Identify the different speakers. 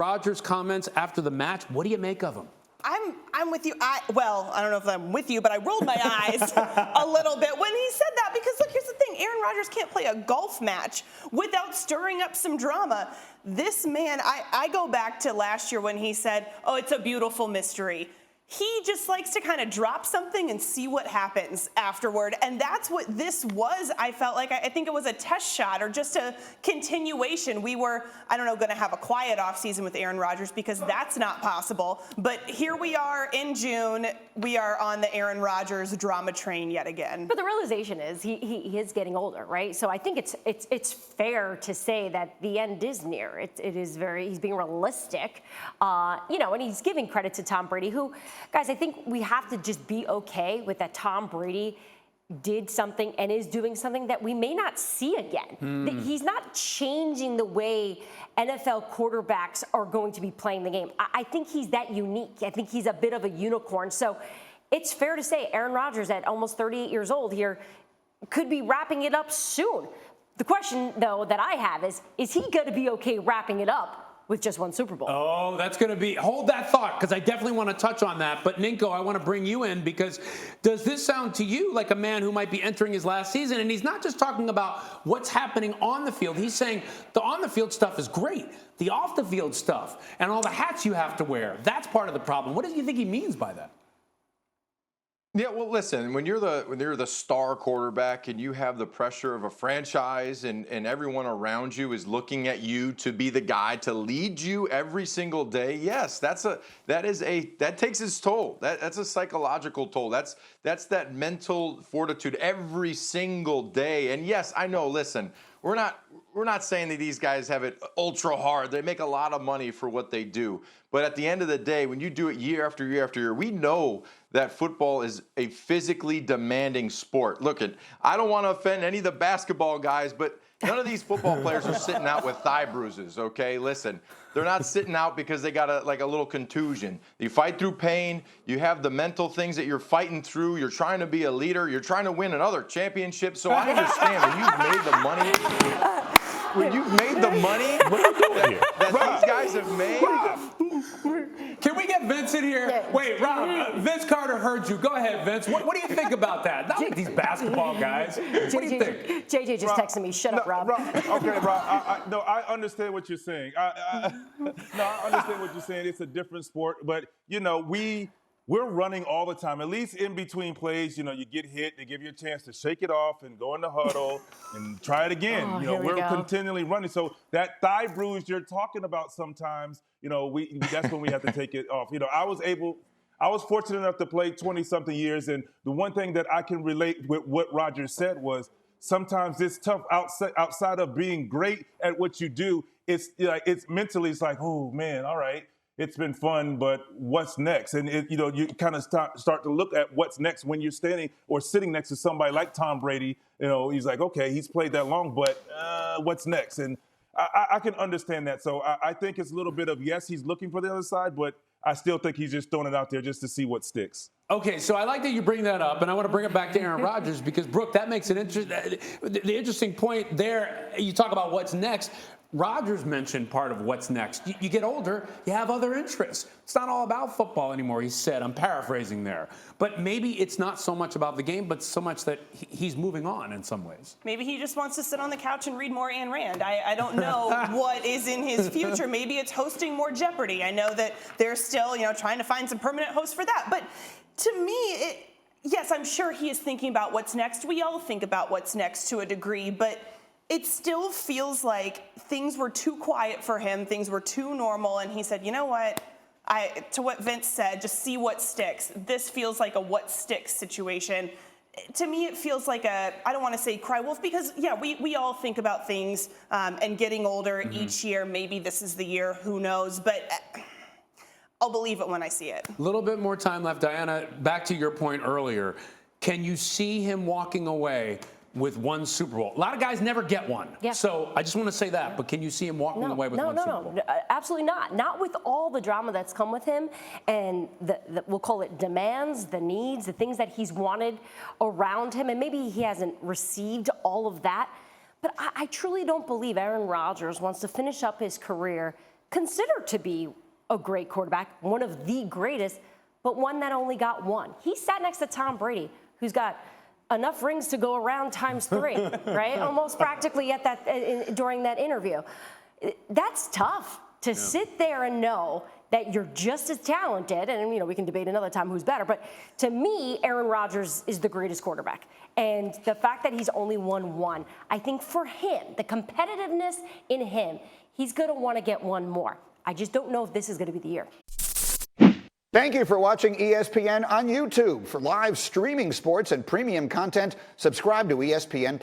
Speaker 1: Rodgers' comments after the match, what do you make of them?
Speaker 2: I'm with you. I don't know if I'm with you, but I rolled my eyes a little bit when he said that because, look, here's the thing. Aaron Rodgers can't play a golf match without stirring up some drama. This man, I go back to last year when he said, oh, it's a beautiful mystery. He just likes to kind of drop something and see what happens afterward. And that's what this was. I felt like, I think it was a test shot or just a continuation. We were, I don't know, going to have a quiet offseason with Aaron Rodgers because that's not possible. But here we are in June. We are on the Aaron Rodgers drama train yet again.
Speaker 3: But the realization is he is getting older, right? So I think it's fair to say that the end is near. It is he's being realistic, and he's giving credit to Tom Brady, who, guys, I think we have to just be okay with that Tom Brady did something and is doing something that we may not see again. He's not changing the way NFL quarterbacks are going to be playing the game. I think he's that unique. I think he's a bit of a unicorn. So it's fair to say Aaron Rodgers at almost 38 years old here could be wrapping it up soon. The question, though, that I have is he going to be okay wrapping it up with just one Super Bowl?
Speaker 1: Oh, that's going to be, hold that thought, because I definitely want to touch on that. But Ninko, I want to bring you in because does this sound to you like a man who might be entering his last season? And he's not just talking about what's happening on the field. He's saying the on the field stuff is great. The off the field stuff and all the hats you have to wear, that's part of the problem. What do you think he means by that?
Speaker 4: Yeah, well, listen, when you're the star quarterback and you have the pressure of a franchise and everyone around you is looking at you to be the guy to lead you every single day, yes, that takes its toll. That's a psychological toll. That's that mental fortitude every single day. And yes, I know, listen, we're not saying that these guys have it ultra hard. They make a lot of money for what they do. But at the end of the day, when you do it year after year after year, we know that football is a physically demanding sport. Look, I don't want to offend any of the basketball guys, but none of these football players are sitting out with thigh bruises, okay? Listen, they're not sitting out because they got a little contusion. You fight through pain. You have the mental things that you're fighting through. You're trying to be a leader. You're trying to win another championship. So I understand when you've made the money. When you've made the money that these guys have made.
Speaker 1: Can we get Vince in here?
Speaker 3: Yeah.
Speaker 1: Wait, Rob, Vince Carter heard you. Go ahead, Vince. What do you think about that? Not like these basketball guys. What do you think?
Speaker 3: JJ just texted me. Shut up, Rob.
Speaker 5: Okay, Rob. No, I understand what you're saying. I understand what you're saying. It's a different sport. But, we're running all the time. At least in between plays, you get hit. They give you a chance to shake it off and go in the huddle and try it again. We're continually running. So that thigh bruise you're talking about sometimes, that's when we have to take it off. I was fortunate enough to play 20-something years, and the one thing that I can relate with what Rodgers said was sometimes it's tough outside of being great at what you do. It's mentally, it's like, oh, man, all right. It's been fun, but what's next? And you kind of start to look at what's next when you're standing or sitting next to somebody like Tom Brady. He's like, okay, he's played that long, but what's next? And I can understand that. So I think it's a little bit of, yes, he's looking for the other side, but I still think he's just throwing it out there just to see what sticks.
Speaker 1: Okay, so I like that you bring that up, and I want to bring it back to Aaron Rodgers because, Brooke, that makes it interesting. The interesting point there, you talk about what's next. Rodgers mentioned part of what's next. You get older, you have other interests. It's not all about football anymore, he said. I'm paraphrasing there. But maybe it's not so much about the game, but so much that he's moving on in some ways.
Speaker 2: Maybe he just wants to sit on the couch and read more Ayn Rand. I don't know what is in his future. Maybe it's hosting more Jeopardy. I know that they're still, trying to find some permanent hosts for that. But to me, yes, I'm sure he is thinking about what's next. We all think about what's next to a degree, but it still feels like things were too quiet for him. Things were too normal. And he said, you know what? To what Vince said, just see what sticks. This feels like a what sticks situation. To me, it feels like I don't want to say cry wolf because, yeah, we all think about things and getting older each year. Maybe this is the year. Who knows? But I'll believe it when I see it.
Speaker 1: A little bit more time left. Diana, back to your point earlier. Can you see him walking away with one Super Bowl? A lot of guys never get one.
Speaker 3: Yeah.
Speaker 1: So I just want to say that. But can you see him walking away with one Super Bowl?
Speaker 3: No, absolutely not. Not with all the drama that's come with him and the we'll call it demands, the needs, the things that he's wanted around him. And maybe he hasn't received all of that. But I truly don't believe Aaron Rodgers wants to finish up his career considered to be a great quarterback, one of the greatest, but one that only got one. He sat next to Tom Brady, who's got enough rings to go around times 3, right? Almost practically at that during that interview. That's tough to sit there and know that you're just as talented, and we can debate another time who's better, but to me, Aaron Rodgers is the greatest quarterback. And the fact that he's only won one, I think for him, the competitiveness in him, he's gonna wanna get one more. I just don't know if this is gonna be the year.
Speaker 6: Thank you for watching ESPN on YouTube. For live streaming sports and premium content, subscribe to ESPN+.